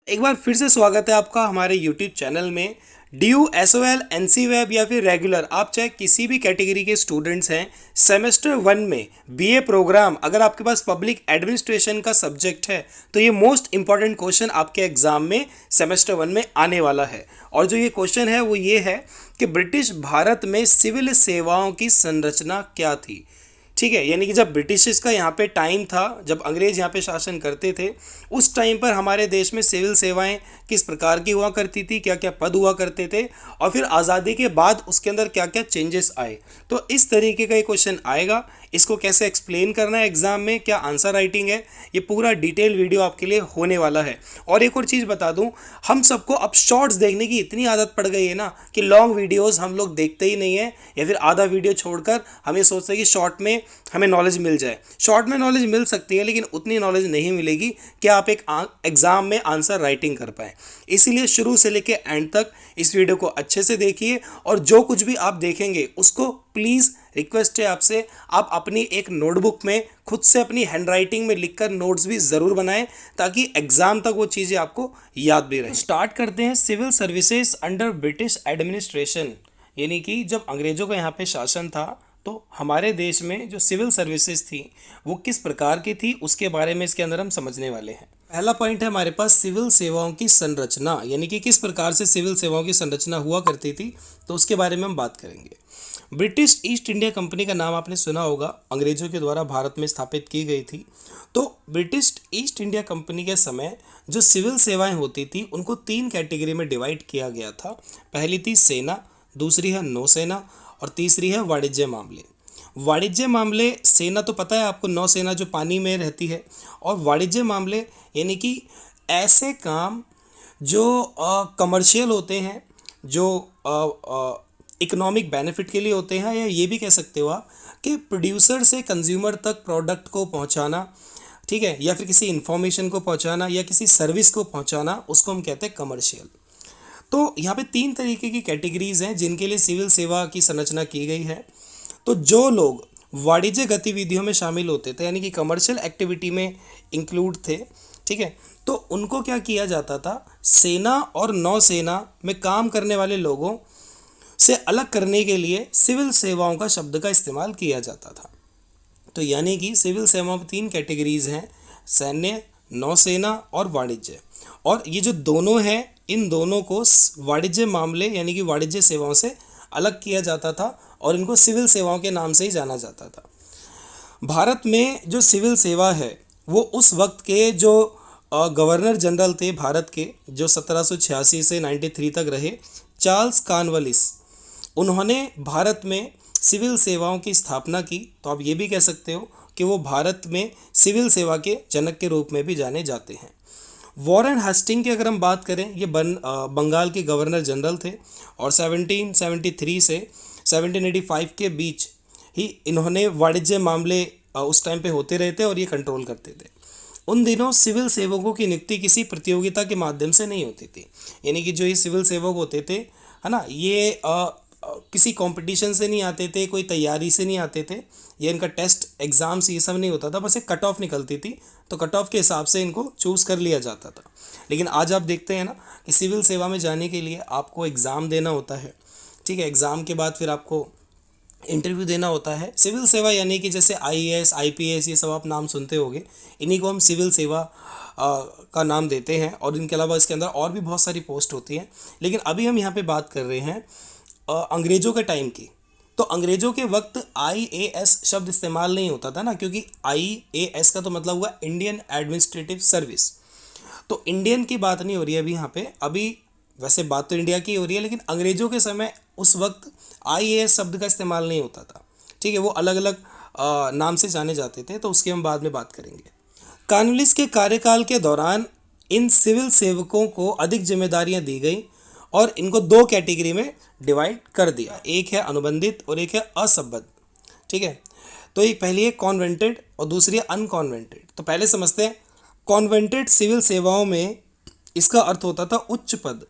एक बार फिर से स्वागत है आपका हमारे यूट्यूब चैनल में। ड्यू एसओएल एनसी वेब या फिर रेगुलर, आप चाहे किसी भी कैटेगरी के स्टूडेंट्स हैं, सेमेस्टर 1 में बीए प्रोग्राम, अगर आपके पास पब्लिक एडमिनिस्ट्रेशन का सब्जेक्ट है तो ये मोस्ट इंपॉर्टेंट क्वेश्चन आपके एग्जाम में सेमेस्टर 1 में आने वाला है। और जो ये क्वेश्चन है वो ये है कि ब्रिटिश भारत में सिविल सेवाओं की संरचना क्या थी। ठीक है, यानी कि जब ब्रिटिश का यहाँ पे टाइम था, जब अंग्रेज यहाँ पे शासन करते थे, उस टाइम पर हमारे देश में सिविल सेवाएं किस प्रकार की हुआ करती थी, क्या क्या पद हुआ करते थे, और फिर आज़ादी के बाद उसके अंदर क्या क्या चेंजेस आए। तो इस तरीके का ये क्वेश्चन आएगा। इसको कैसे एक्सप्लेन करना है एग्जाम में, क्या आंसर राइटिंग है, ये पूरा डिटेल वीडियो आपके लिए होने वाला है। और एक और चीज़ बता दूं, हम सबको अब शॉर्ट्स देखने की इतनी आदत पड़ गई है ना कि लॉन्ग वीडियोस हम लोग देखते ही नहीं है, या फिर आधा वीडियो छोड़कर हम ये सोचते हैं कि शॉर्ट में हमें नॉलेज मिल जाए। शॉर्ट में नॉलेज मिल सकती है लेकिन उतनी नॉलेज नहीं मिलेगी कि आप एक एग्ज़ाम में आंसर राइटिंग कर पाएँ। इसीलिए शुरू से लेकर एंड तक इस वीडियो को अच्छे से देखिए, और जो कुछ भी आप देखेंगे उसको प्लीज़ रिक्वेस्ट है आपसे, आप अपनी एक नोटबुक में खुद से अपनी हैंडराइटिंग में लिखकर नोट्स भी ज़रूर बनाएं, ताकि एग्जाम तक वो चीज़ें आपको याद भी रहे। स्टार्ट करते हैं civil services under British administration, यानी कि जब अंग्रेज़ों का यहाँ पे शासन था तो हमारे देश में जो सिविल सर्विसेज थी वो किस प्रकार की थी, उसके बारे में इसके अंदर हम समझने वाले हैं। पहला पॉइंट है हमारे पास सिविल सेवाओं की संरचना, यानी कि किस प्रकार से सिविल सेवाओं की संरचना हुआ करती थी, तो उसके बारे में हम बात करेंगे। ब्रिटिश ईस्ट इंडिया कंपनी का नाम आपने सुना होगा, अंग्रेजों के द्वारा भारत में स्थापित की गई थी। तो ब्रिटिश ईस्ट इंडिया कंपनी के समय जो सिविल सेवाएं होती थी उनको 3 कैटेगरी में डिवाइड किया गया था। पहली थी सेना, दूसरी है नौसेना, और तीसरी है वाणिज्य मामले। वाणिज्य मामले, सेना तो पता है आपको, नौसेना जो पानी में रहती है, और वाणिज्य मामले यानी कि ऐसे काम जो कमर्शियल होते हैं, जो इकोनॉमिक बेनिफिट के लिए होते हैं, या ये भी कह सकते हो आप कि प्रोड्यूसर से कंज्यूमर तक प्रोडक्ट को पहुंचाना, ठीक है, या फिर किसी इंफॉर्मेशन को पहुंचाना या किसी सर्विस को पहुंचाना, उसको हम कहते हैं कमर्शियल। तो यहाँ पे 3 तरीके की कैटेगरीज हैं जिनके लिए सिविल सेवा की संरचना की गई है। तो जो लोग वाणिज्य गतिविधियों में शामिल होते थे, यानी कि कमर्शियल एक्टिविटी में इंक्लूड थे, ठीक है, तो उनको क्या किया जाता था, सेना और नौसेना में काम करने वाले लोगों से अलग करने के लिए सिविल सेवाओं का शब्द का इस्तेमाल किया जाता था। तो यानी कि सिविल सेवाओं में 3 कैटेगरीज हैं, सैन्य, नौसेना और वाणिज्य। और ये जो दोनों हैं, इन दोनों को वाणिज्य मामले यानी कि वाणिज्य सेवाओं से अलग किया जाता था और इनको सिविल सेवाओं के नाम से ही जाना जाता था। भारत में जो सिविल सेवा है वो उस वक्त के जो गवर्नर जनरल थे भारत के, जो 1786 से 93 तक रहे, चार्ल्स कॉर्नवालिस, उन्होंने भारत में सिविल सेवाओं की स्थापना की। तो आप ये भी कह सकते हो कि वो भारत में सिविल सेवा के जनक के रूप में भी जाने जाते हैं। वॉरेन हेस्टिंग की अगर हम बात करें, ये बंगाल के गवर्नर जनरल थे, और 1773 से 1785 के बीच ही इन्होंने वाणिज्य मामले उस टाइम पे होते रहते और ये कंट्रोल करते थे। उन दिनों सिविल सेवकों की नियुक्ति किसी प्रतियोगिता के माध्यम से नहीं होती थी, यानी कि जो ये सिविल सेवक होते थे, है ना, ये किसी कंपटीशन से नहीं आते थे, कोई तैयारी से नहीं आते थे, ये इनका टेस्ट एग्ज़ाम्स ये सब नहीं होता था, बस एक कट ऑफ निकलती थी, तो कट ऑफ के हिसाब से इनको चूज़ कर लिया जाता था। लेकिन आज आप देखते हैं ना कि सिविल सेवा में जाने के लिए आपको एग्ज़ाम देना होता है, ठीक है, एग्ज़ाम के बाद फिर आपको इंटरव्यू देना होता है। सिविल सेवा यानी कि जैसे आईएएस, आईपीएस, ये सब आप नाम सुनते होंगे, इन्हीं को हम सिविल सेवा का नाम देते हैं। और इनके अलावा इसके अंदर और भी बहुत सारी पोस्ट होती हैं, लेकिन अभी हम यहाँ पे बात कर रहे हैं अंग्रेज़ों के टाइम की। तो अंग्रेज़ों के वक्त आईएएस शब्द इस्तेमाल नहीं होता था ना, क्योंकि आईएएस का तो मतलब हुआ इंडियन एडमिनिस्ट्रेटिव सर्विस। तो इंडियन की बात नहीं हो रही है अभी यहाँ पे, अभी वैसे बात तो इंडिया की हो रही है, लेकिन अंग्रेज़ों के समय उस वक्त आईएएस शब्द का इस्तेमाल नहीं होता था, ठीक है, वो अलग अलग नाम से जाने जाते थे, तो उसकी हम बाद में बात करेंगे। कॉर्नवालिस के कार्यकाल के दौरान इन सिविल सेवकों को अधिक जिम्मेदारियां दी गई और इनको 2 कैटेगरी में डिवाइड कर दिया, एक है अनुबंधित और एक है असंबद्ध, ठीक है। तो एक पहली है कॉन्वेंटेड और दूसरी है अनकॉन्वेंटेड। तो पहले समझते हैं कॉन्वेंटेड सिविल सेवाओं में इसका अर्थ होता था उच्च पद,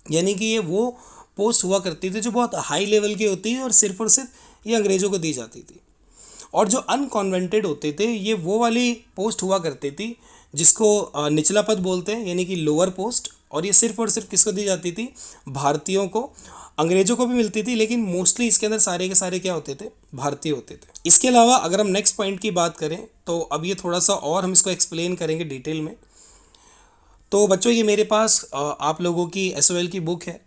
यानी कि ये वो पोस्ट हुआ करती थी जो बहुत हाई लेवल की होती है और सिर्फ ये अंग्रेज़ों को दी जाती थी। और जो अनकॉन्वेंटेड होते थे ये वो वाली पोस्ट हुआ करती थी जिसको निचला पद बोलते हैं, यानी कि लोअर पोस्ट। और ये सिर्फ और सिर्फ किसको दी जाती थी? भारतीयों को। अंग्रेजों को भी मिलती थी, लेकिन मोस्टली इसके अंदर सारे के सारे क्या होते थे? भारतीय होते थे। इसके अलावा अगर हम नेक्स्ट पॉइंट की बात करें तो अब ये थोड़ा सा और हम इसको एक्सप्लेन करेंगे डिटेल में। तो बच्चों ये मेरे पास आप लोगों की एसओएल की बुक है,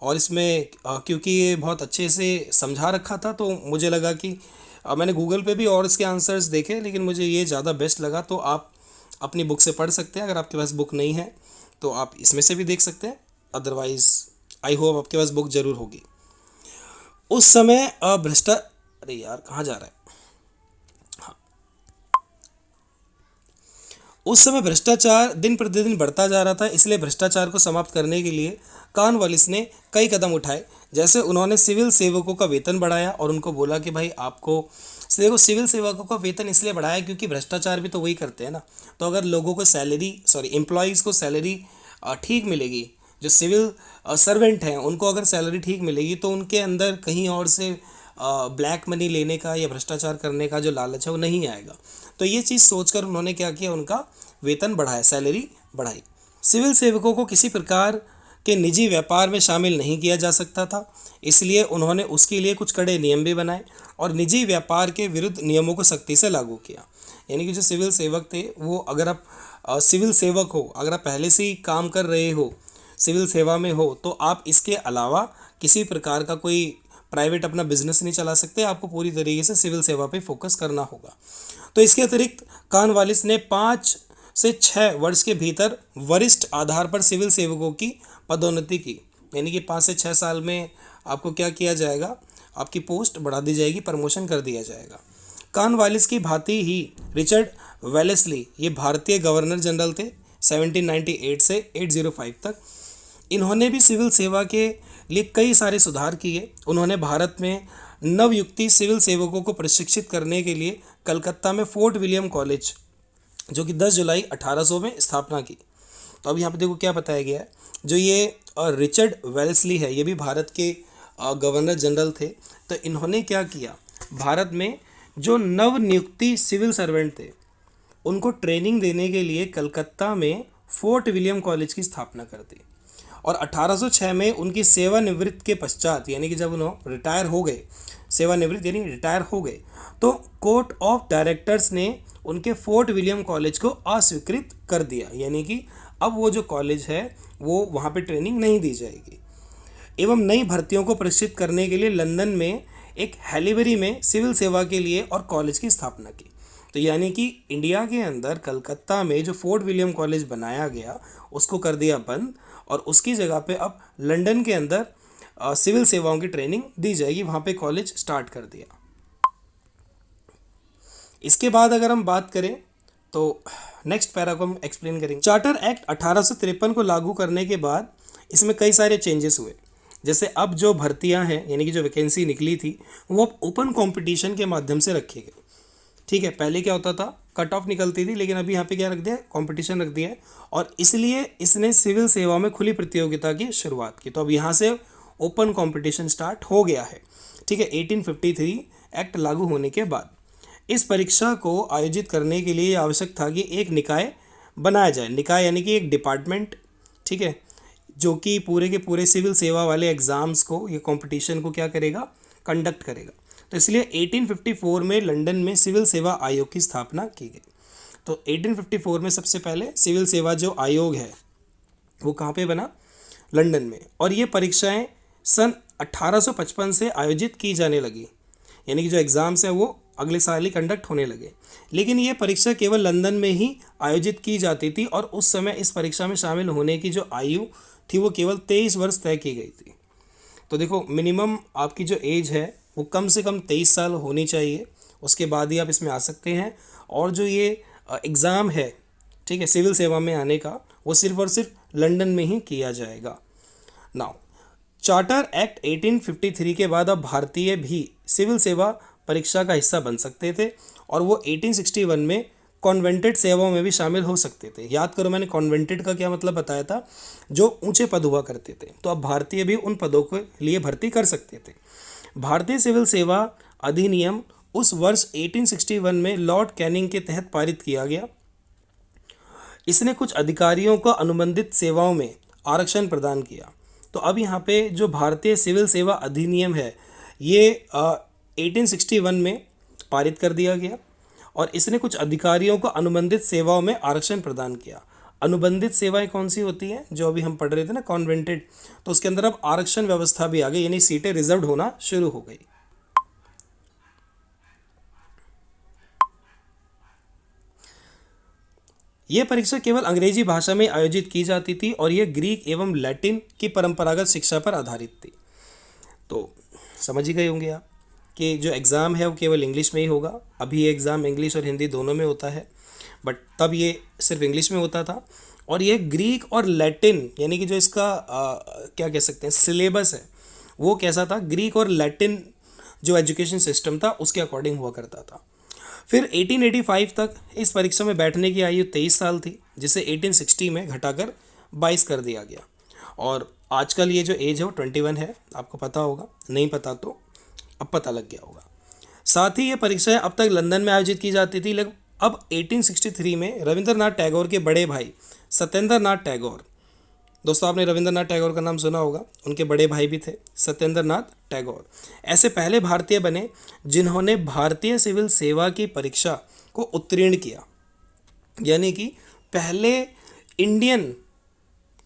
और इसमें क्योंकि ये बहुत अच्छे से समझा रखा था तो मुझे लगा कि मैंने गूगल पे भी और इसके आंसर्स देखे, लेकिन मुझे ये ज़्यादा बेस्ट लगा। तो आप अपनी बुक से पढ़ सकते हैं। अगर आपके पास बुक नहीं है तो आप इसमें से भी देख सकते हैं, अदरवाइज़ आई होप आपके पास बुक ज़रूर होगी। उस समय अरे यार कहाँ जा रहा है? उस समय भ्रष्टाचार दिन प्रतिदिन बढ़ता जा रहा था, इसलिए भ्रष्टाचार को समाप्त करने के लिए कॉर्नवालिस ने कई कदम उठाए। जैसे उन्होंने सिविल सेवकों का वेतन बढ़ाया और उनको बोला कि भाई आपको देखो, सिविल सेवकों का वेतन इसलिए बढ़ाया क्योंकि भ्रष्टाचार भी तो वही करते हैं ना। तो अगर लोगों को एम्प्लॉयज़ को सैलरी ठीक मिलेगी, जो सिविल सर्वेंट हैं उनको अगर सैलरी ठीक मिलेगी तो उनके अंदर कहीं और से ब्लैक मनी लेने का या भ्रष्टाचार करने का जो लालच है वो नहीं आएगा। तो ये चीज़ सोचकर उन्होंने क्या किया? उनका वेतन बढ़ाया, सैलरी बढ़ाई। सिविल सेवकों को किसी प्रकार के निजी व्यापार में शामिल नहीं किया जा सकता था, इसलिए उन्होंने उसके लिए कुछ कड़े नियम भी बनाए और निजी व्यापार के विरुद्ध नियमों को सख्ती से लागू किया। यानी कि जो सिविल सेवक थे वो, अगर आप सिविल सेवक हो, अगर आप पहले से ही काम कर रहे हो, सिविल सेवा में हो, तो आप इसके अलावा किसी प्रकार का कोई प्राइवेट अपना बिजनेस नहीं चला सकते। आपको पूरी तरीके से सिविल सेवा पे फोकस करना होगा। तो इसके अतिरिक्त कॉर्नवालिस ने 5 से 6 वर्ष के भीतर वरिष्ठ आधार पर सिविल सेवकों की पदोन्नति की। यानी कि 5 से 6 साल में आपको क्या किया जाएगा? आपकी पोस्ट बढ़ा दी जाएगी, प्रमोशन कर दिया जाएगा। कॉर्नवालिस की भांति ही रिचर्ड वेलेस्ली, ये भारतीय गवर्नर जनरल थे 1798 से 805 तक। इन्होंने भी सिविल सेवा के लिए कई सारे सुधार किए। उन्होंने भारत में नवयुक्ति सिविल सेवकों को प्रशिक्षित करने के लिए कलकत्ता में फोर्ट विलियम कॉलेज, जो कि 10 जुलाई 1800 में स्थापना की। तो अब यहाँ पे देखो क्या बताया गया है। जो ये रिचर्ड वेलेस्ली है, ये भी भारत के गवर्नर जनरल थे। तो इन्होंने क्या किया? भारत में जो नवनियुक्ति सिविल सर्वेंट थे उनको ट्रेनिंग देने के लिए कलकत्ता में फोर्ट विलियम कॉलेज की स्थापना कर दी। और 1806 में उनकी सेवानिवृत्ति के पश्चात, यानी कि जब उन्होंने रिटायर हो गए, सेवानिवृत्त यानी रिटायर हो गए, तो कोर्ट ऑफ डायरेक्टर्स ने उनके फोर्ट विलियम कॉलेज को अस्वीकृत कर दिया। यानी कि अब वो जो कॉलेज है वो वहाँ पे ट्रेनिंग नहीं दी जाएगी। एवं नई भर्तियों को प्रशिक्षित करने के लिए लंदन में एक हैलीबरी में सिविल सेवा के लिए और कॉलेज की स्थापना की। तो यानी कि इंडिया के अंदर कलकत्ता में जो फोर्ट विलियम कॉलेज बनाया गया उसको कर दिया बंद, और उसकी जगह पे अब लंदन के अंदर सिविल सेवाओं की ट्रेनिंग दी जाएगी, वहाँ पे कॉलेज स्टार्ट कर दिया। इसके बाद अगर हम बात करें तो नेक्स्ट पैरा को हम एक्सप्लेन करेंगे। चार्टर एक्ट 1853 को लागू करने के बाद इसमें कई सारे चेंजेस हुए। जैसे अब जो भर्तियां हैं, यानी कि जो वैकेंसी निकली थी, वो अब ओपन कंपटीशन के माध्यम से रखी गई। ठीक है, पहले क्या होता था? कट ऑफ निकलती थी, लेकिन अभी यहाँ पे क्या रख दिया? कंपटीशन रख दिया है, और इसलिए इसने सिविल सेवा में खुली प्रतियोगिता की शुरुआत की। तो अब यहाँ से ओपन कंपटीशन स्टार्ट हो गया है। ठीक है, 1853 एक्ट लागू होने के बाद इस परीक्षा को आयोजित करने के लिए आवश्यक था कि एक निकाय बनाया जाए। निकाय यानी कि एक डिपार्टमेंट, ठीक है, जो कि पूरे के पूरे सिविल सेवा वाले एग्ज़ाम्स को, ये कंपटीशन को क्या करेगा? कंडक्ट करेगा। तो इसलिए 1854 में लंदन में सिविल सेवा आयोग की स्थापना की गई। तो 1854 में सबसे पहले सिविल सेवा जो आयोग है वो कहाँ पे बना? लंदन में। और ये परीक्षाएं सन 1855 से आयोजित की जाने लगी, यानी कि जो एग्ज़ाम्स हैं वो अगले साल ही कंडक्ट होने लगे। लेकिन ये परीक्षा केवल लंदन में ही आयोजित की जाती थी, और उस समय इस परीक्षा में शामिल होने की जो आयु थी वो केवल 23 वर्ष तय की गई थी। तो देखो, मिनिमम आपकी जो एज है वो कम से कम 23 साल होनी चाहिए, उसके बाद ही आप इसमें आ सकते हैं। और जो ये एग्ज़ाम है, ठीक है, सिविल सेवा में आने का, वो सिर्फ और सिर्फ लंदन में ही किया जाएगा। नाउ चार्टर एक्ट 1853 के बाद अब भारतीय भी सिविल सेवा परीक्षा का हिस्सा बन सकते थे, और वो 1861 में कॉन्वेंटेड सेवाओं में भी शामिल हो सकते थे। याद करो, मैंने कॉन्वेंटेड का क्या मतलब बताया था? जो ऊंचे पद हुआ करते थे। तो अब भारतीय भी उन पदों के लिए भर्ती कर सकते थे। भारतीय सिविल सेवा अधिनियम उस वर्ष 1861 में लॉर्ड कैनिंग के तहत पारित किया गया। इसने कुछ अधिकारियों को अनुबंधित सेवाओं में आरक्षण प्रदान किया। तो अब यहाँ पे जो भारतीय सिविल सेवा अधिनियम है ये 1861 में पारित कर दिया गया और इसने कुछ अधिकारियों को अनुबंधित सेवाओं में आरक्षण प्रदान किया। अनुबंधित सेवाएं कौन सी होती हैं, जो अभी हम पढ़ रहे थे ना, कॉन्वेंटेड, तो उसके अंदर अब आरक्षण व्यवस्था भी आ गई, यानी सीटें रिजर्व होना शुरू हो गई। यह परीक्षा केवल अंग्रेजी भाषा में आयोजित की जाती थी और यह ग्रीक एवं लैटिन की परंपरागत शिक्षा पर आधारित थी। तो समझ ही गए होंगे आप कि जो एग्ज़ाम है वो केवल इंग्लिश में ही होगा। अभी ये एग्ज़ाम इंग्लिश और हिंदी दोनों में होता है, बट तब ये सिर्फ इंग्लिश में होता था। और ये ग्रीक और लैटिन, यानी कि जो इसका क्या कह सकते हैं सिलेबस है वो कैसा था, ग्रीक और लैटिन जो एजुकेशन सिस्टम था उसके अकॉर्डिंग हुआ करता था। फिर 1885 तक इस परीक्षा में बैठने की आयु 23 साल थी, जिसे 1860 में घटाकर 22 कर दिया गया। और आजकल ये जो एज है वो 21 है, आपको पता होगा, नहीं पता तो अब पता लग गया होगा। साथ ही ये परीक्षाएं अब तक लंदन में आयोजित की जाती थी, लेकिन अब 1863 में रविंद्रनाथ टैगोर के बड़े भाई सत्येंद्रनाथ टैगोर, दोस्तों आपने रविंद्रनाथ टैगोर का नाम सुना होगा, उनके बड़े भाई भी थे सत्येंद्रनाथ टैगोर, ऐसे पहले भारतीय बने जिन्होंने भारतीय सिविल सेवा की परीक्षा को उत्तीर्ण किया। यानी कि पहले इंडियन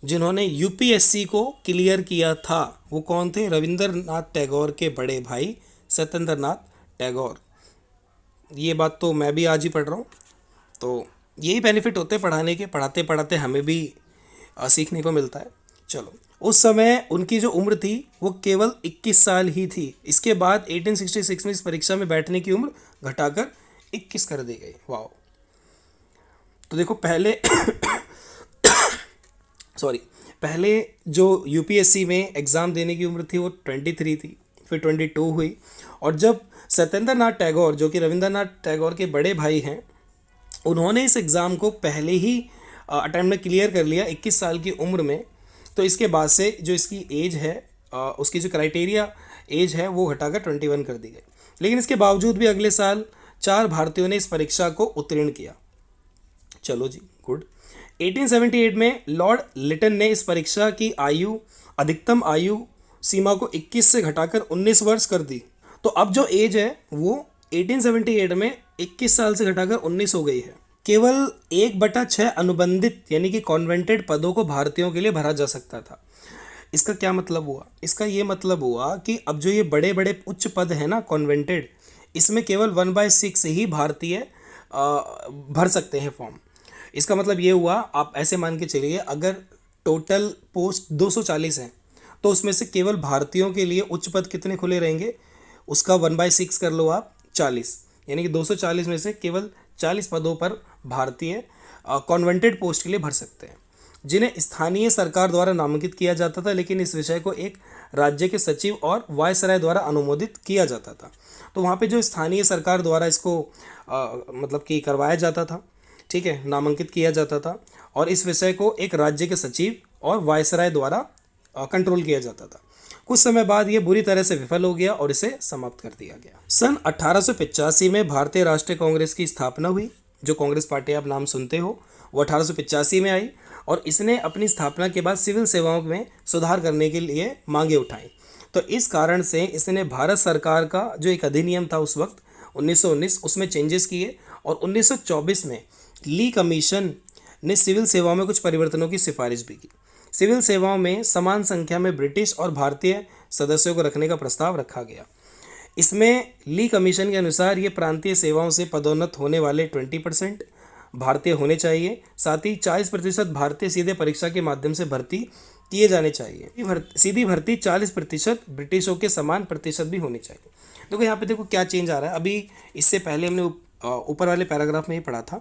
जिन्होंने यूपीएससी को क्लियर किया था वो कौन थे, रविंद्रनाथ टैगोर के बड़े भाई सत्येंद्रनाथ टैगोर। ये बात तो मैं भी आज ही पढ़ रहा हूँ, तो यही बेनिफिट होते पढ़ाने के, पढ़ाते पढ़ाते हमें भी सीखने को मिलता है। चलो, उस समय उनकी जो उम्र थी वो केवल 21 साल ही थी। इसके बाद 1866 में इस परीक्षा में बैठने की उम्र घटाकर 21 कर दी गई। वाह। तो देखो पहले पहले जो यूपीएससी में एग्ज़ाम देने की उम्र थी वो 23 थी, फिर 22 हुई, और जब सत्येंद्रनाथ टैगोर जो कि रविंद्रनाथ टैगोर के बड़े भाई हैं, उन्होंने इस एग्ज़ाम को पहले ही अटेम्प्ट में क्लियर कर लिया 21 साल की उम्र में, तो इसके बाद से जो इसकी एज है उसकी जो क्राइटेरिया एज है वो घटाकर 21 कर दी गई। लेकिन इसके बावजूद भी अगले साल 4 भारतीयों ने इस परीक्षा को उत्तीर्ण किया। चलो जी, गुड। 1878 में लॉर्ड लिटन ने इस परीक्षा की अधिकतम आयु सीमा को 21 से घटाकर 19 वर्ष कर दी। तो अब जो एज है वो 1878 में 21 साल से घटाकर 19 हो गई है। केवल 1/6 अनुबंधित यानी कि कॉन्वेंटेड पदों को भारतीयों के लिए भरा जा सकता था। इसका क्या मतलब हुआ? इसका ये मतलब हुआ कि अब जो ये बड़े बड़े उच्च पद हैं ना कॉन्वेंटेड, इसमें केवल 1/6 ही भारतीय भर सकते हैं फॉर्म। इसका मतलब ये हुआ, आप ऐसे मान के चलिए अगर टोटल पोस्ट 240 हैं तो उसमें से केवल भारतीयों के लिए उच्च पद कितने खुले रहेंगे, उसका 1/6 कर लो आप, 40। यानी कि 240 में से केवल 40 पदों पर भारतीय कॉन्वेंटेड पोस्ट के लिए भर सकते हैं, जिन्हें स्थानीय सरकार द्वारा नामांकित किया जाता था, लेकिन इस विषय को एक राज्य के सचिव और वायसराय द्वारा अनुमोदित किया जाता था। तो वहाँ पे जो स्थानीय सरकार द्वारा इसको मतलब कि करवाया जाता था, ठीक है, नामांकित किया जाता था, और इस विषय को एक राज्य के सचिव और वायसराय द्वारा कंट्रोल किया जाता था। कुछ समय बाद ये बुरी तरह से विफल हो गया और इसे समाप्त कर दिया गया। सन 1885 में भारतीय राष्ट्रीय कांग्रेस की स्थापना हुई। जो कांग्रेस पार्टी आप नाम सुनते हो वो 1885 में आई, और इसने अपनी स्थापना के बाद सिविल सेवाओं में सुधार करने के लिए मांगे उठाई। तो इस कारण से इसने भारत सरकार का जो एक अधिनियम था उस वक्त 1919 उसमें चेंजेस किए, और 1924 में ली कमीशन ने सिविल सेवाओं में कुछ परिवर्तनों की सिफारिश भी की। सिविल सेवाओं में समान संख्या में ब्रिटिश और भारतीय सदस्यों को रखने का प्रस्ताव रखा गया। इसमें ली कमीशन के अनुसार ये प्रांतीय सेवाओं से पदोन्नत होने वाले 20% भारतीय होने चाहिए, साथ ही 40% भारतीय सीधे परीक्षा के माध्यम से भर्ती किए जाने चाहिए। सीधी भर्ती 40% ब्रिटिशों के समान प्रतिशत भी होनी चाहिए। देखो यहाँ पे देखो क्या चेंज आ रहा है। अभी इससे पहले हमने ऊपर वाले पैराग्राफ में ही पढ़ा था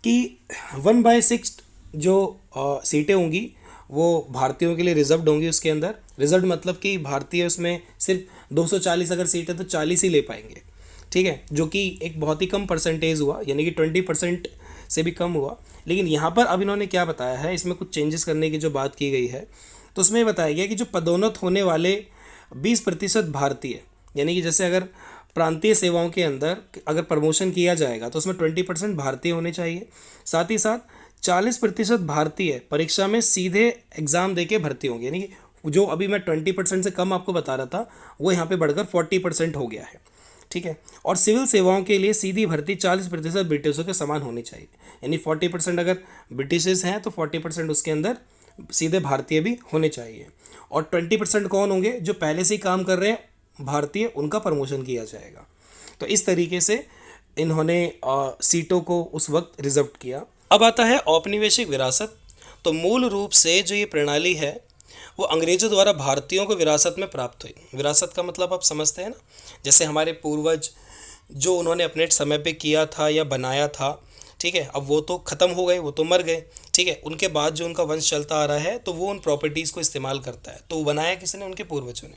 कि 1/6 जो सीटें होंगी वो भारतीयों के लिए रिजर्व्ड होंगी। उसके अंदर रिजर्व्ड मतलब कि भारतीय उसमें सिर्फ 240 अगर सीट है तो 40 ही ले पाएंगे, ठीक है, जो कि एक बहुत ही कम परसेंटेज हुआ, यानी कि 20% से भी कम हुआ। लेकिन यहाँ पर अब इन्होंने क्या बताया है, इसमें कुछ चेंजेस करने की जो बात की गई है, तो उसमें बताया गया कि जो पदोन्नत होने वाले 20% भारतीय यानी कि जैसे अगर प्रांतीय सेवाओं के अंदर अगर प्रमोशन किया जाएगा तो उसमें 20% भारतीय होने चाहिए, साथ ही साथ 40% भारतीय परीक्षा में सीधे एग्ज़ाम देके भर्ती होंगे, यानी कि जो अभी मैं 20% से कम आपको बता रहा था वो यहाँ पे बढ़कर 40% हो गया है। ठीक है, और सिविल सेवाओं के लिए सीधी भर्ती 40% ब्रिटिशों के समान होनी चाहिए, यानी 40% अगर ब्रिटिशेस हैं तो 40% उसके अंदर सीधे भारतीय भी होने चाहिए, और 20% कौन होंगे, जो पहले से ही काम कर रहे हैं भारतीय, उनका प्रमोशन किया जाएगा। तो इस तरीके से इन्होंने सीटों को उस वक्त रिजर्व किया। अब आता है औपनिवेशिक विरासत। तो मूल रूप से जो ये प्रणाली है वो अंग्रेजों द्वारा भारतीयों को विरासत में प्राप्त हुई। विरासत का मतलब आप समझते हैं ना, जैसे हमारे पूर्वज जो उन्होंने अपने समय पे किया था या बनाया था, ठीक है, अब वो तो ख़त्म हो गए, वो तो मर गए, ठीक है, उनके बाद जो उनका वंश चलता आ रहा है तो वो उन प्रॉपर्टीज़ को इस्तेमाल करता है, तो वो बनाया किसने, उनके पूर्वजों ने।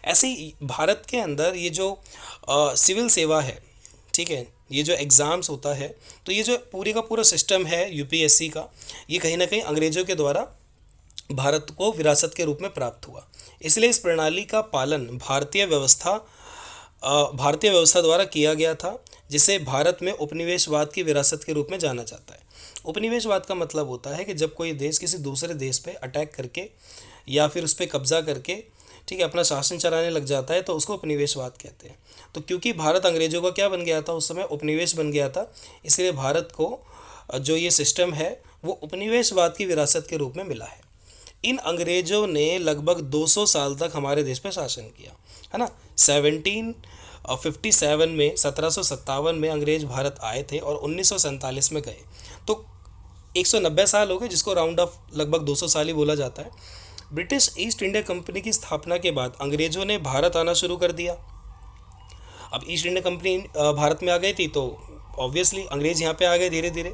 ऐसे ही भारत के अंदर ये जो सिविल सेवा है, ठीक है, ये जो एग्ज़ाम्स होता है, तो ये जो पूरी का पूरा सिस्टम है यूपीएससी का, ये कहीं ना कहीं अंग्रेज़ों के द्वारा भारत को विरासत के रूप में प्राप्त हुआ। इसलिए इस प्रणाली का पालन भारतीय व्यवस्था द्वारा किया गया था, जिसे भारत में उपनिवेशवाद की विरासत के रूप में जाना जाता है। उपनिवेशवाद का मतलब होता है कि जब कोई देश किसी दूसरे देश पे अटैक करके या फिर उस पर कब्जा करके, ठीक है, अपना शासन चलाने लग जाता है, तो उसको उपनिवेशवाद कहते हैं। तो क्योंकि भारत अंग्रेजों का क्या बन गया था, उस समय उपनिवेश बन गया था, इसलिए भारत को जो ये सिस्टम है वो उपनिवेशवाद की विरासत के रूप में मिला है। इन अंग्रेजों ने लगभग 200 साल तक हमारे देश पर शासन किया, है ना। 1757 में 1757 में अंग्रेज भारत आए थे और 1947 में गए, तो 190 साल हो गए, जिसको राउंड ऑफ लगभग 200 साल ही बोला जाता है। ब्रिटिश ईस्ट इंडिया कंपनी की स्थापना के बाद अंग्रेजों ने भारत आना शुरू कर दिया। अब ईस्ट इंडिया कंपनी भारत में आ गई थी, तो ऑब्वियसली अंग्रेज यहाँ पे आ गए धीरे धीरे।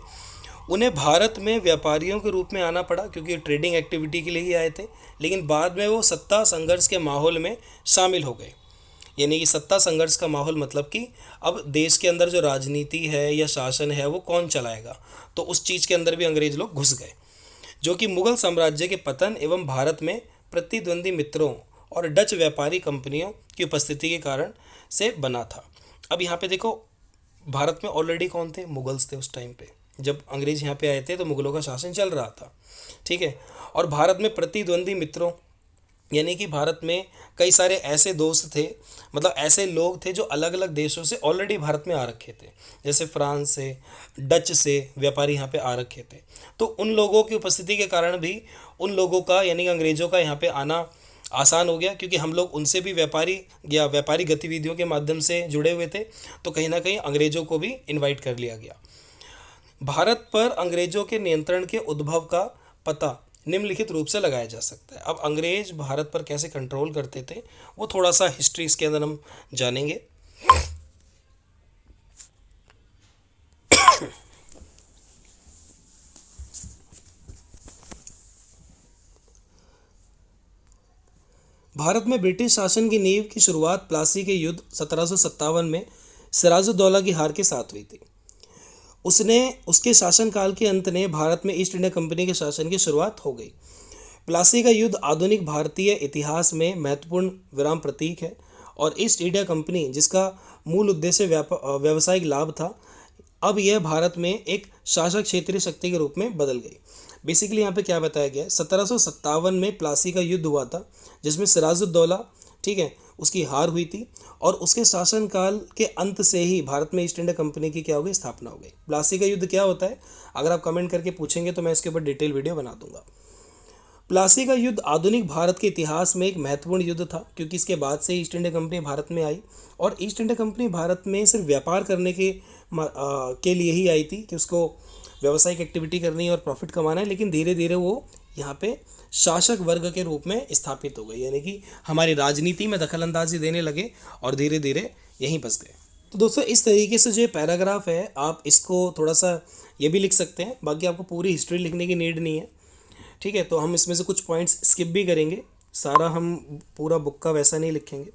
उन्हें भारत में व्यापारियों के रूप में आना पड़ा, क्योंकि ट्रेडिंग एक्टिविटी के लिए ही आए थे, लेकिन बाद में वो सत्ता संघर्ष के माहौल में शामिल हो गए। यानी कि सत्ता संघर्ष का माहौल मतलब कि अब देश के अंदर जो राजनीति है या शासन है वो कौन चलाएगा, तो उस चीज़ के अंदर भी अंग्रेज लोग घुस गए, जो कि मुगल साम्राज्य के पतन एवं भारत में प्रतिद्वंदी मित्रों और डच व्यापारी कंपनियों की उपस्थिति के कारण से बना था। अब यहाँ पे देखो, भारत में ऑलरेडी कौन थे, मुगल्स थे। उस टाइम पे जब अंग्रेज यहाँ पे आए थे तो मुगलों का शासन चल रहा था, ठीक है। और भारत में प्रतिद्वंदी मित्रों, यानी कि भारत में कई सारे ऐसे दोस्त थे, मतलब ऐसे लोग थे जो अलग अलग देशों से ऑलरेडी भारत में आ रखे थे, जैसे फ्रांस से, डच से व्यापारी यहाँ पे आ रखे थे। तो उन लोगों की उपस्थिति के कारण भी उन लोगों का, यानी कि अंग्रेज़ों का यहाँ पे आना आसान हो गया, क्योंकि हम लोग उनसे भी व्यापारी गतिविधियों के माध्यम से जुड़े हुए थे, तो कहीं ना कहीं अंग्रेज़ों को भी इन्वाइट कर लिया गया। भारत पर अंग्रेजों के नियंत्रण के उद्भव का पता निम्नलिखित रूप से लगाया जा सकता है। अब अंग्रेज भारत पर कैसे कंट्रोल करते थे वो थोड़ा सा हिस्ट्री इसके अंदर हम जानेंगे। भारत में ब्रिटिश शासन की नींव की शुरुआत प्लासी के युद्ध 1757 में सिराजुद्दौला की हार के साथ हुई थी। उसके शासनकाल के अंत ने भारत में ईस्ट इंडिया कंपनी के शासन की शुरुआत हो गई। प्लासी का युद्ध आधुनिक भारतीय इतिहास में महत्वपूर्ण विराम प्रतीक है, और ईस्ट इंडिया कंपनी, जिसका मूल उद्देश्य व्यावसायिक लाभ था, अब यह भारत में एक शासक क्षेत्रीय शक्ति के रूप में बदल गई। बेसिकली यहाँ पे क्या बताया गया है, 1757 में प्लासी का युद्ध हुआ था, जिसमें सिराजुद्दौला, ठीक है, उसकी हार हुई थी, और उसके शासनकाल के अंत से ही भारत में ईस्ट इंडिया कंपनी की क्या हो गई, स्थापना हो गई। प्लासी का युद्ध क्या होता है, अगर आप कमेंट करके पूछेंगे तो मैं इसके ऊपर डिटेल वीडियो बना दूंगा। प्लासी का युद्ध आधुनिक भारत के इतिहास में एक महत्वपूर्ण युद्ध था, क्योंकि इसके बाद से ईस्ट इंडिया कंपनी भारत में आई, और ईस्ट इंडिया कंपनी भारत में सिर्फ व्यापार करने के लिए ही आई थी, कि उसको व्यावसायिक एक्टिविटी करनी है और प्रॉफिट कमाना है, लेकिन धीरे धीरे वो यहाँ पे शासक वर्ग के रूप में स्थापित हो गई, यानी कि हमारी राजनीति में दखल अंदाजी देने लगे और धीरे धीरे यहीं बस गए। तो दोस्तों, इस तरीके से जो पैराग्राफ है आप इसको थोड़ा सा ये भी लिख सकते हैं, बाकी आपको पूरी हिस्ट्री लिखने की नीड नहीं है, ठीक है। तो हम इसमें से कुछ पॉइंट्स स्किप भी करेंगे, सारा हम पूरा बुक का वैसा नहीं लिखेंगे।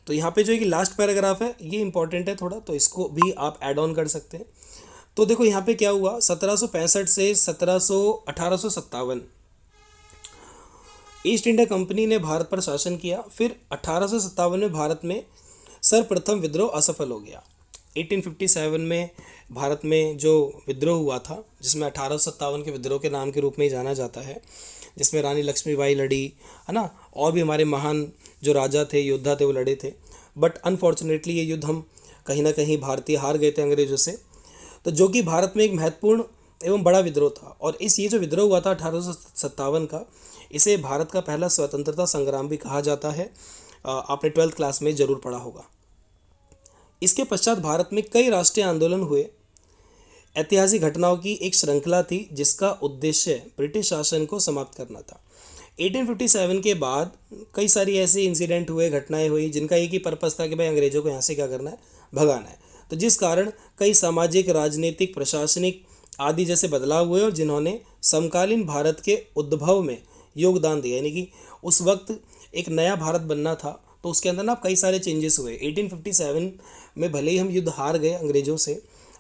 तो यहाँ पे जो है कि लास्ट पैराग्राफ है ये इंपॉर्टेंट है थोड़ा, तो इसको भी आप ऐड ऑन कर सकते हैं। तो देखो यहाँ पे क्या हुआ, 1765 से 1857 ईस्ट इंडिया कंपनी ने भारत पर शासन किया। फिर 1857 में भारत में सर्वप्रथम विद्रोह असफल हो गया। 1857 में भारत में जो विद्रोह हुआ था, जिसमें 1857 के विद्रोह के नाम के रूप में ही जाना जाता है, जिसमें रानी लक्ष्मीबाई लड़ी, है ना, और भी हमारे महान जो राजा थे, योद्धा थे, वो लड़े थे। बट अनफॉर्चुनेटली ये युद्ध हम कहीं ना कहीं भारतीय हार गए थे अंग्रेज़ों से, तो जो कि भारत में एक महत्वपूर्ण एवं बड़ा विद्रोह था। और ये जो विद्रोह हुआ था 1857 का, इसे भारत का पहला स्वतंत्रता संग्राम भी कहा जाता है। आपने 12th क्लास में ज़रूर पढ़ा होगा। इसके पश्चात भारत में कई राष्ट्रीय आंदोलन हुए। ऐतिहासिक घटनाओं की एक श्रृंखला थी जिसका उद्देश्य ब्रिटिश शासन को समाप्त करना था। 1857 के बाद कई सारी ऐसे इंसिडेंट हुए, घटनाएं हुई, जिनका एक ही पर्पस था कि भाई अंग्रेज़ों को यहाँ से क्या करना है, भगाना है। तो जिस कारण कई सामाजिक, राजनीतिक, प्रशासनिक आदि जैसे बदलाव हुए और जिन्होंने समकालीन भारत के उद्भव में योगदान दिया। यानी कि उस वक्त एक नया भारत बनना था, तो उसके अंदर ना कई सारे चेंजेस हुए। 1857 में भले ही हम युद्ध हार गए अंग्रेज़ों से,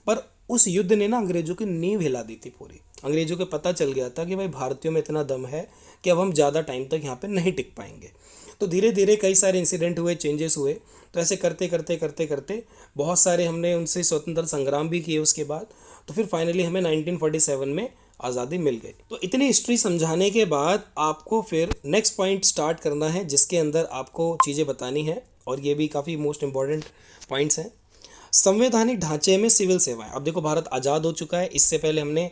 पर उस युद्ध ने ना अंग्रेज़ों की नींव हिला दी थी पूरी। अंग्रेज़ों को पता चल गया था कि भाई भारतीयों में इतना दम है कि अब हम ज़्यादा टाइम तक यहाँ पे नहीं टिक पाएंगे। तो धीरे धीरे कई सारे इंसिडेंट हुए, चेंजेस हुए। तो ऐसे करते करते करते करते बहुत सारे हमने उनसे स्वतंत्रता संग्राम भी किए उसके बाद। तो फिर फाइनली हमें 1947 में आज़ादी मिल गई। तो इतनी हिस्ट्री समझाने के बाद आपको फिर नेक्स्ट पॉइंट स्टार्ट करना है, जिसके अंदर आपको चीज़ें बतानी है, और ये भी काफ़ी मोस्ट इम्पॉर्टेंट पॉइंट्स हैं। संवैधानिक ढांचे में सिविल सेवाएं। अब देखो भारत आज़ाद हो चुका है, इससे पहले हमने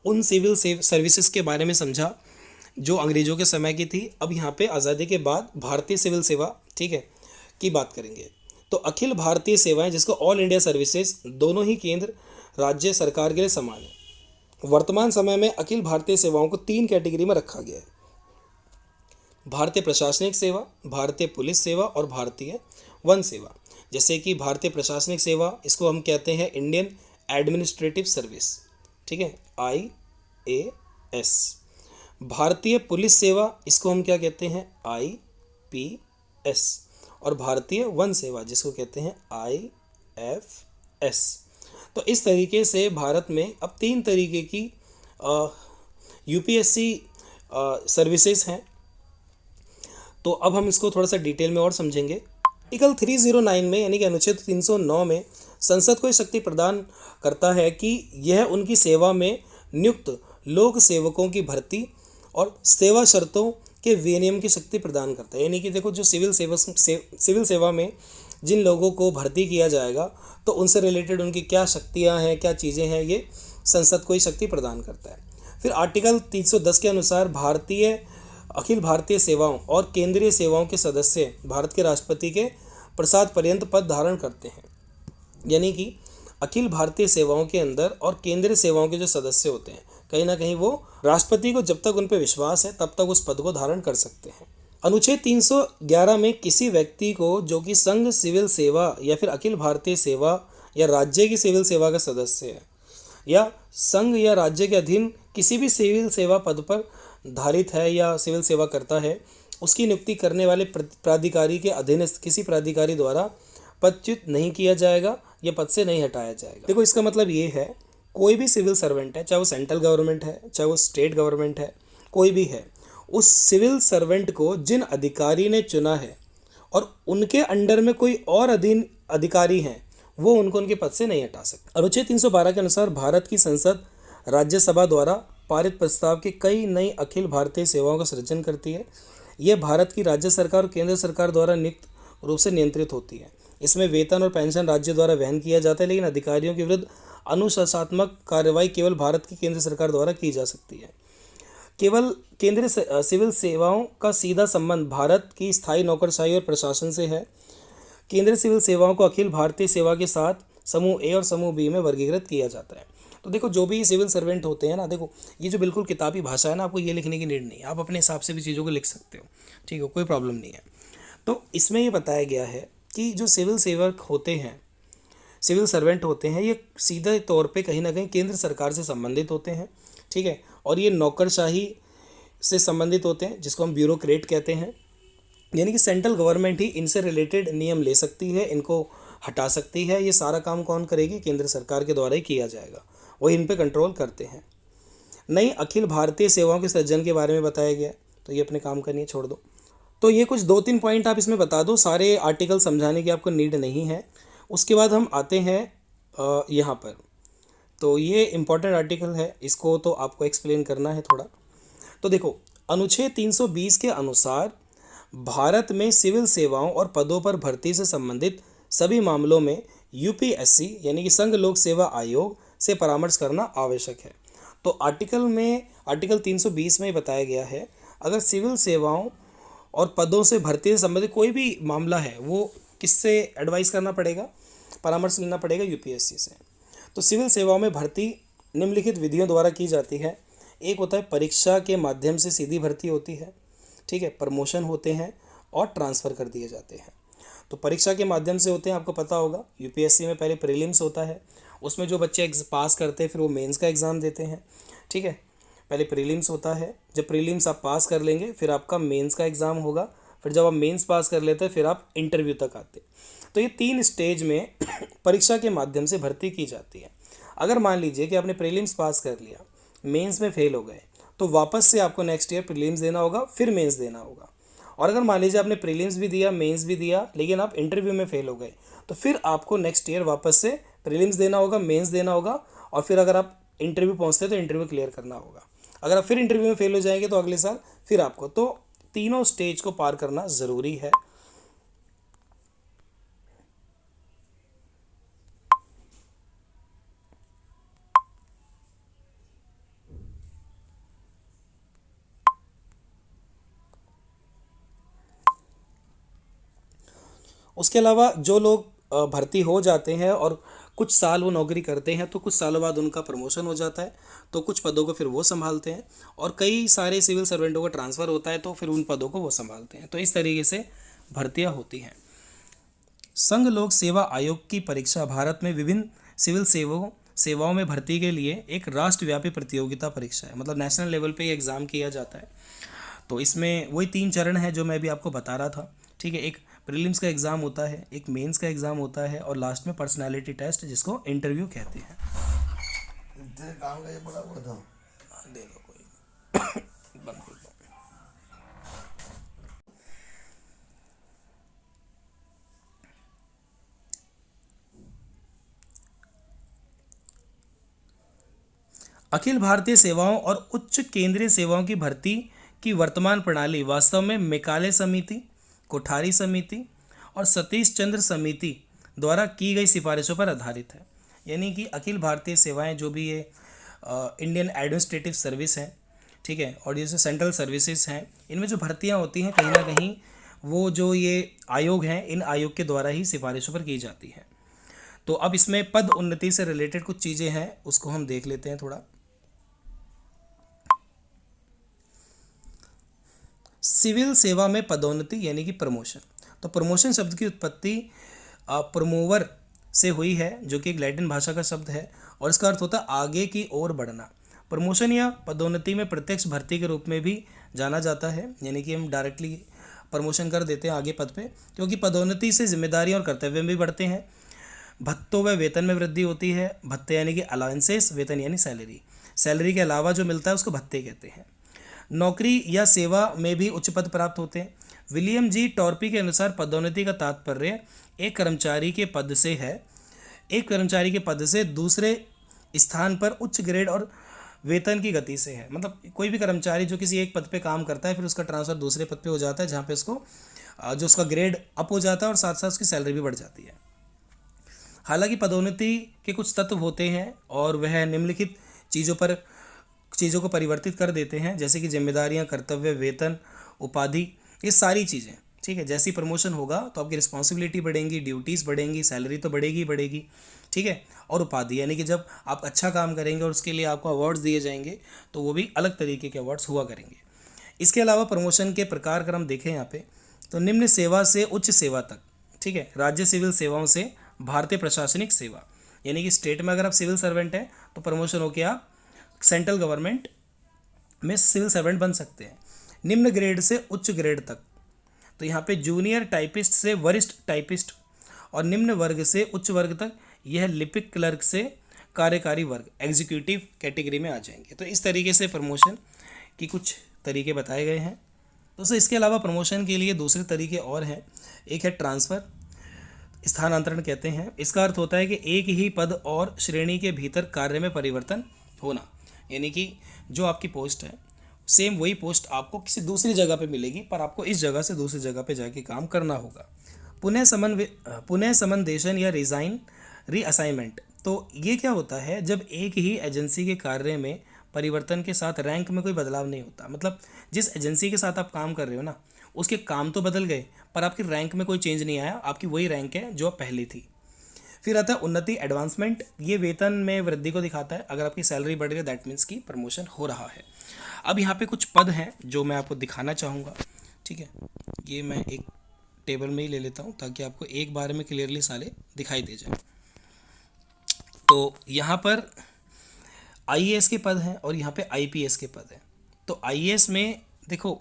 उन सिविल सर्विसेज के बारे में समझा जो अंग्रेज़ों के समय की थी। अब यहाँ पे आज़ादी के बाद भारतीय सिविल सेवा, ठीक है, की बात करेंगे। तो अखिल भारतीय सेवाएं, जिसको ऑल इंडिया सर्विसेज, दोनों ही केंद्र राज्य सरकार के लिए समान है। वर्तमान समय में अखिल भारतीय सेवाओं को 3 कैटेगरी में रखा गया है: भारतीय प्रशासनिक सेवा, भारतीय पुलिस सेवा और भारतीय वन सेवा। जैसे कि भारतीय प्रशासनिक सेवा, इसको हम कहते हैं इंडियन एडमिनिस्ट्रेटिव सर्विस, ठीक है, IAS। भारतीय पुलिस सेवा, इसको हम क्या कहते हैं, IPS। और भारतीय वन सेवा, जिसको कहते हैं IFS। तो इस तरीके से भारत में अब 3 तरीके की UPSC सर्विसेज हैं। तो अब हम इसको थोड़ा सा डिटेल में और समझेंगे। आर्टिकल 309 में, यानी कि अनुच्छेद 309 में संसद को शक्ति प्रदान करता है कि यह उनकी सेवा में नियुक्त लोक सेवकों की भर्ती और सेवा शर्तों के विनियम की शक्ति प्रदान करता है। यानी कि देखो, जो सिविल सेवा में जिन लोगों को भर्ती किया जाएगा, तो उनसे रिलेटेड उनकी क्या शक्तियां हैं, क्या चीज़ें हैं, ये संसद को ही शक्ति प्रदान करता है। फिर आर्टिकल 310 के अनुसार अखिल भारतीय सेवाओं और केंद्रीय सेवाओं के सदस्य भारत के राष्ट्रपति के प्रसाद पर्यंत पद धारण करते हैं। यानी कि अखिल भारतीय सेवाओं के अंदर और केंद्रीय सेवाओं के जो सदस्य होते हैं, कहीं ना कहीं वो राष्ट्रपति को जब तक उन पर विश्वास है तब तक उस पद को धारण कर सकते हैं। अनुच्छेद 311 में किसी व्यक्ति को जो कि संघ सिविल सेवा या फिर अखिल भारतीय सेवा या राज्य की सिविल सेवा का सदस्य है या संघ या राज्य के अधीन किसी भी सिविल सेवा पद पर धारित है या सिविल सेवा करता है, उसकी नियुक्ति करने वाले प्राधिकारी के अधीनस्थ किसी प्राधिकारी द्वारा पदच्युत नहीं किया जाएगा या पद से नहीं हटाया जाएगा। देखो, इसका मतलब ये है, कोई भी सिविल सर्वेंट है, चाहे वो सेंट्रल गवर्नमेंट है, चाहे वो स्टेट गवर्नमेंट है, कोई भी है, उस सिविल सर्वेंट को जिन अधिकारी ने चुना है और उनके अंडर में कोई और अधीन अधिकारी हैं, वो उनके पद से नहीं हटा सकते। अनुच्छेद 312 के अनुसार भारत की संसद राज्यसभा द्वारा पारित प्रस्ताव की कई नई अखिल भारतीय सेवाओं का सृजन करती है। यह भारत की राज्य सरकार और केंद्र सरकार द्वारा नियुक्त रूप से नियंत्रित होती है। इसमें वेतन और पेंशन राज्य द्वारा वहन किया जाता है, लेकिन अधिकारियों के विरुद्ध अनुशासनात्मक कार्रवाई केवल भारत की केंद्र सरकार द्वारा की जा सकती है। केवल केंद्रीय सिविल सेवाओं का सीधा संबंध भारत की स्थायी नौकरशाही और प्रशासन से है। केंद्रीय सिविल सेवाओं को अखिल भारतीय सेवा के साथ समूह ए और समूह बी में वर्गीकृत किया जाता है। तो देखो, जो भी सिविल सर्वेंट होते हैं ना, देखो ये जो बिल्कुल किताबी भाषा है ना, आपको ये लिखने की नीड नहीं है, आप अपने हिसाब से भी चीज़ों को लिख सकते हो, ठीक है, कोई प्रॉब्लम नहीं है। तो इसमें ये बताया गया है कि जो सिविल सेवक होते हैं, सिविल सर्वेंट होते हैं, ये सीधे तौर पे कहीं ना कहीं केंद्र सरकार से संबंधित होते हैं, ठीक है, और ये नौकरशाही से संबंधित होते हैं, जिसको हम ब्यूरोक्रेट कहते हैं। यानी कि सेंट्रल गवर्नमेंट ही इनसे रिलेटेड नियम ले सकती है, इनको हटा सकती है। ये सारा काम कौन करेगी? केंद्र सरकार के द्वारा ही किया जाएगा, वही इन पे कंट्रोल करते हैं। नई अखिल भारतीय सेवाओं के सृजन के बारे में बताया गया, तो ये अपने काम करनी है, छोड़ दो। तो ये कुछ 2-3 पॉइंट आप इसमें बता दो, सारे आर्टिकल समझाने की आपको नीड नहीं है। उसके बाद हम आते हैं यहाँ पर। तो ये इम्पॉर्टेंट आर्टिकल है, इसको तो आपको एक्सप्लेन करना है थोड़ा। तो देखो, अनुच्छेद 320 के अनुसार भारत में सिविल सेवाओं और पदों पर भर्ती से संबंधित सभी मामलों में यूपीएससी यानी कि संघ लोक सेवा आयोग से परामर्श करना आवश्यक है। तो आर्टिकल 320 में बताया गया है, अगर सिविल सेवाओं और पदों से भर्ती से संबंधित कोई भी मामला है, वो किससे एडवाइस करना पड़ेगा, परामर्श लेना पड़ेगा, यूपीएससी से। तो सिविल सेवाओं में भर्ती निम्नलिखित विधियों द्वारा की जाती है। एक होता है परीक्षा के माध्यम से सीधी भर्ती होती है, ठीक है, प्रमोशन होते हैं और ट्रांसफ़र कर दिए जाते हैं। तो परीक्षा के माध्यम से होते हैं, आपको पता होगा यूपीएससी में पहले प्रीलिम्स होता है, उसमें जो बच्चे पास करते हैं फिर वो मेंस का एग्ज़ाम देते हैं, ठीक है। पहले प्रीलिम्स होता है, जब प्रीलिम्स आप पास कर लेंगे फिर आपका मेंस का एग्ज़ाम होगा, फिर जब आप मेंस पास कर लेते हैं फिर आप इंटरव्यू तक आते। तो ये 3 स्टेज में परीक्षा के माध्यम से भर्ती की जाती है। अगर मान लीजिए कि आपने प्रीलिम्स पास कर लिया, मेंस में फेल हो गए, तो वापस से आपको नेक्स्ट ईयर प्रीलिम्स देना होगा, फिर मेंस देना होगा। और अगर मान लीजिए आपने प्रीलिम्स भी दिया, मेंस भी दिया, लेकिन आप इंटरव्यू में फेल हो गए, तो फिर आपको नेक्स्ट ईयर वापस से प्रीलिम्स देना होगा, मेंस देना होगा, और फिर अगर आप इंटरव्यू पहुंचते तो इंटरव्यू क्लियर करना होगा। अगर आप फिर इंटरव्यू में फेल हो जाएंगे तो अगले साल फिर आपको, तो तीनों स्टेज को पार करना ज़रूरी है। उसके अलावा जो लोग भर्ती हो जाते हैं और कुछ साल वो नौकरी करते हैं, तो कुछ सालों बाद उनका प्रमोशन हो जाता है, तो कुछ पदों को फिर वो संभालते हैं, और कई सारे सिविल सर्वेंटों का ट्रांसफ़र होता है तो फिर उन पदों को वो संभालते हैं। तो इस तरीके से भर्तियाँ होती हैं। संघ लोक सेवा आयोग की परीक्षा भारत में विभिन्न सिविल सेवाओं में भर्ती के लिए एक राष्ट्रव्यापी प्रतियोगिता परीक्षा है, मतलब नेशनल लेवल पे ये एग्ज़ाम किया जाता है। तो इसमें वही 3 चरण हैं जो मैं भी आपको बता रहा था, ठीक है। एक प्रीलिम्स का एग्ज़ाम होता है, एक मेंस का एग्ज़ाम होता है, और लास्ट में पर्सनालिटी टेस्ट जिसको इंटरव्यू कहते हैं। तेरे काम का ये बड़ा हुआ था। दे लो कोई बंद कर दो। अखिल भारतीय सेवाओं और उच्च केंद्रीय सेवाओं की भर्ती की वर्तमान प्रणाली वास्तव में मेकाले समिति, कोठारी समिति और सतीश चंद्र समिति द्वारा की गई सिफारिशों पर आधारित है। यानी कि अखिल भारतीय सेवाएं जो भी ये इंडियन एडमिनिस्ट्रेटिव सर्विस है, ठीक है, और जैसे सेंट्रल सर्विसेज हैं, इनमें जो भर्तियां होती हैं कहीं ना कहीं वो जो ये आयोग हैं, इन आयोग के द्वारा ही सिफारिशों पर की जाती हैं। तो अब इसमें पद उन्नति से रिलेटेड कुछ चीज़ें हैं, उसको हम देख लेते हैं थोड़ा। सिविल सेवा में पदोन्नति यानी कि प्रमोशन। तो प्रमोशन शब्द की उत्पत्ति प्रमोवर से हुई है, जो कि एक लैटिन भाषा का शब्द है, और इसका अर्थ होता है आगे की ओर बढ़ना। प्रमोशन या पदोन्नति में प्रत्यक्ष भर्ती के रूप में भी जाना जाता है, यानी कि हम डायरेक्टली प्रमोशन कर देते हैं आगे पद पे, क्योंकि पदोन्नति से जिम्मेदारियां और कर्तव्य भी बढ़ते हैं। भत्तों व वेतन में वृद्धि होती है। भत्ते यानी कि अलाउंसेस, वेतन यानी सैलरी। सैलरी के अलावा जो मिलता है उसको भत्ते कहते हैं। नौकरी या सेवा में भी उच्च पद प्राप्त होते हैं। विलियम जी टॉर्पी के अनुसार पदोन्नति का तात्पर्य एक कर्मचारी के पद से है, एक कर्मचारी के पद से दूसरे स्थान पर उच्च ग्रेड और वेतन की गति से है। मतलब कोई भी कर्मचारी जो किसी एक पद पे काम करता है, फिर उसका ट्रांसफ़र दूसरे पद पे हो जाता है, जहाँ पे उसको जो उसका ग्रेड अप हो जाता है और साथ साथ उसकी सैलरी भी बढ़ जाती है। हालांकि पदोन्नति के कुछ तत्व होते हैं और वह निम्नलिखित चीज़ों को परिवर्तित कर देते हैं, जैसे कि जिम्मेदारियां, कर्तव्य, वेतन, उपाधि, ये सारी चीज़ें, ठीक है। जैसी प्रमोशन होगा तो आपकी रिस्पॉन्सिबिलिटी बढ़ेंगी, ड्यूटीज़ बढ़ेंगी, सैलरी तो बढ़ेगी ही बढ़ेगी, ठीक है। और उपाधि यानी कि जब आप अच्छा काम करेंगे और उसके लिए आपको अवार्ड्स दिए जाएंगे तो वो भी अलग तरीके के अवार्ड्स हुआ करेंगे। इसके अलावा प्रमोशन के प्रकार अगर हम देखें यहाँ पे, तो निम्न सेवा से उच्च सेवा तक, ठीक है। राज्य सिविल सेवाओं से भारतीय प्रशासनिक सेवा, यानी कि स्टेट में अगर आप सिविल सर्वेंट हैं तो प्रमोशन होकर आप सेंट्रल गवर्नमेंट में सिविल सर्वेंट बन सकते हैं। निम्न ग्रेड से उच्च ग्रेड तक, तो यहाँ पे जूनियर टाइपिस्ट से वरिष्ठ टाइपिस्ट, और निम्न वर्ग से उच्च वर्ग तक यह लिपिक क्लर्क से कार्यकारी वर्ग, एग्जीक्यूटिव कैटेगरी में आ जाएंगे। तो इस तरीके से प्रमोशन की कुछ तरीके बताए गए हैं। दोस्तों इसके अलावा प्रमोशन के लिए दूसरे तरीके और हैं। एक है ट्रांसफ़र, स्थानांतरण कहते हैं। इसका अर्थ होता है कि एक ही पद और श्रेणी के भीतर कार्य में परिवर्तन होना, यानी कि जो आपकी पोस्ट है सेम वही पोस्ट आपको किसी दूसरी जगह पे मिलेगी, पर आपको इस जगह से दूसरी जगह पे जाके काम करना होगा। पुनः समनदेशन या रिज़ाइन रीअसाइनमेंट, तो ये क्या होता है, जब एक ही एजेंसी के कार्य में परिवर्तन के साथ रैंक में कोई बदलाव नहीं होता। मतलब जिस एजेंसी के साथ आप काम कर रहे हो ना, उसके काम तो बदल गए पर आपकी रैंक में कोई चेंज नहीं आया, आपकी वही रैंक है जो पहले थी। फिर आता है उन्नति, एडवांसमेंट। ये वेतन में वृद्धि को दिखाता है। अगर आपकी सैलरी बढ़ गई दैट मीन्स की प्रमोशन हो रहा है। अब यहाँ पे कुछ पद हैं जो मैं आपको दिखाना चाहूँगा, ठीक है। ये मैं एक टेबल में ही ले लेता हूँ ताकि आपको एक बार में क्लियरली सारे दिखाई दे जाए। तो यहाँ पर आईएएस के पद हैं और यहाँ पे आईपीएस के पद हैं। तो आईएएस में देखो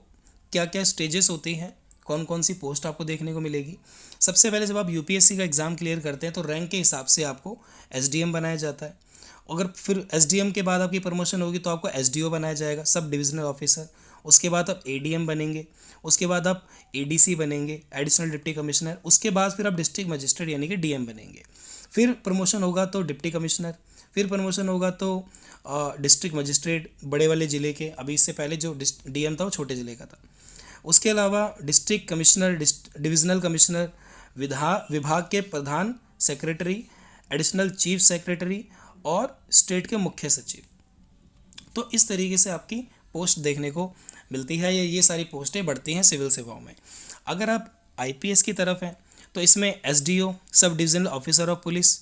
क्या क्या स्टेजेस होती हैं, कौन कौन सी पोस्ट आपको देखने को मिलेगी। सबसे पहले जब आप यूपीएससी का एग्ज़ाम क्लियर करते हैं तो रैंक के हिसाब से आपको एसडीएम बनाया जाता है। अगर फिर एसडीएम के बाद आपकी प्रमोशन होगी तो आपको एसडीओ बनाया जाएगा, सब डिविजनल ऑफिसर। उसके बाद आप एडीएम बनेंगे, उसके बाद आप एडीसी बनेंगे, एडिशनल डिप्टी कमिश्नर। उसके बाद फिर आप डिस्ट्रिक्ट मजिस्ट्रेट यानी कि डीएम बनेंगे। फिर प्रमोशन होगा तो डिप्टी कमिश्नर, फिर प्रमोशन होगा तो डिस्ट्रिक्ट मजिस्ट्रेट बड़े वाले ज़िले के। अभी इससे पहले जो डीएम था वो छोटे ज़िले का था। उसके अलावा डिस्ट्रिक्ट कमिश्नर, डिविजनल कमिश्नर, विभाग के प्रधान सेक्रेटरी, एडिशनल चीफ सेक्रेटरी और स्टेट के मुख्य सचिव। तो इस तरीके से आपकी पोस्ट देखने को मिलती है। ये सारी पोस्टें बढ़ती हैं सिविल सेवाओं में। अगर आप आईपीएस की तरफ हैं तो इसमें SDO, sub divisional officer of police,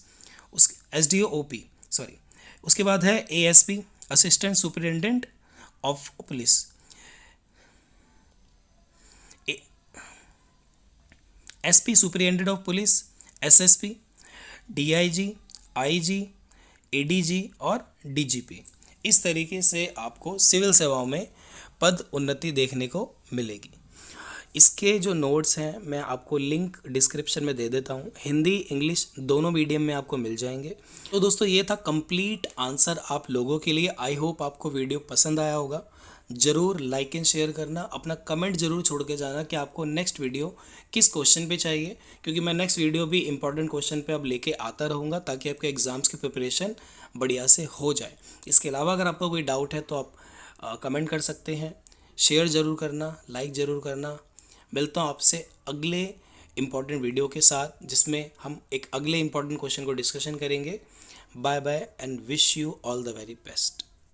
उस एसडीओ ओपी सॉरी, उसके बाद है ASP, assistant superintendent of police, SP superintendent of police, SSP, DIG, IG, ADG और डीजीपी। इस तरीके से आपको सिविल सेवाओं में पद उन्नति देखने को मिलेगी। इसके जो नोट्स हैं मैं आपको लिंक डिस्क्रिप्शन में दे देता हूँ। हिंदी इंग्लिश दोनों मीडियम में आपको मिल जाएंगे। तो दोस्तों ये था कंप्लीट आंसर आप लोगों के लिए। आई होप आपको वीडियो पसंद आया होगा। ज़रूर लाइक एंड शेयर करना, अपना कमेंट ज़रूर छोड़ के जाना कि आपको नेक्स्ट वीडियो किस क्वेश्चन पे चाहिए, क्योंकि मैं नेक्स्ट वीडियो भी इंपॉर्टेंट क्वेश्चन पे अब लेके आता रहूँगा ताकि आपके एग्ज़ाम्स की प्रिपरेशन बढ़िया से हो जाए। इसके अलावा अगर आपको कोई डाउट है तो आप कमेंट कर सकते हैं। शेयर ज़रूर करना, लाइक ज़रूर करना। मिलता हूँ आपसे अगले इम्पॉर्टेंट वीडियो के साथ जिसमें हम एक अगले इम्पॉर्टेंट क्वेश्चन को डिस्कशन करेंगे। Bye bye and wish you all the very best.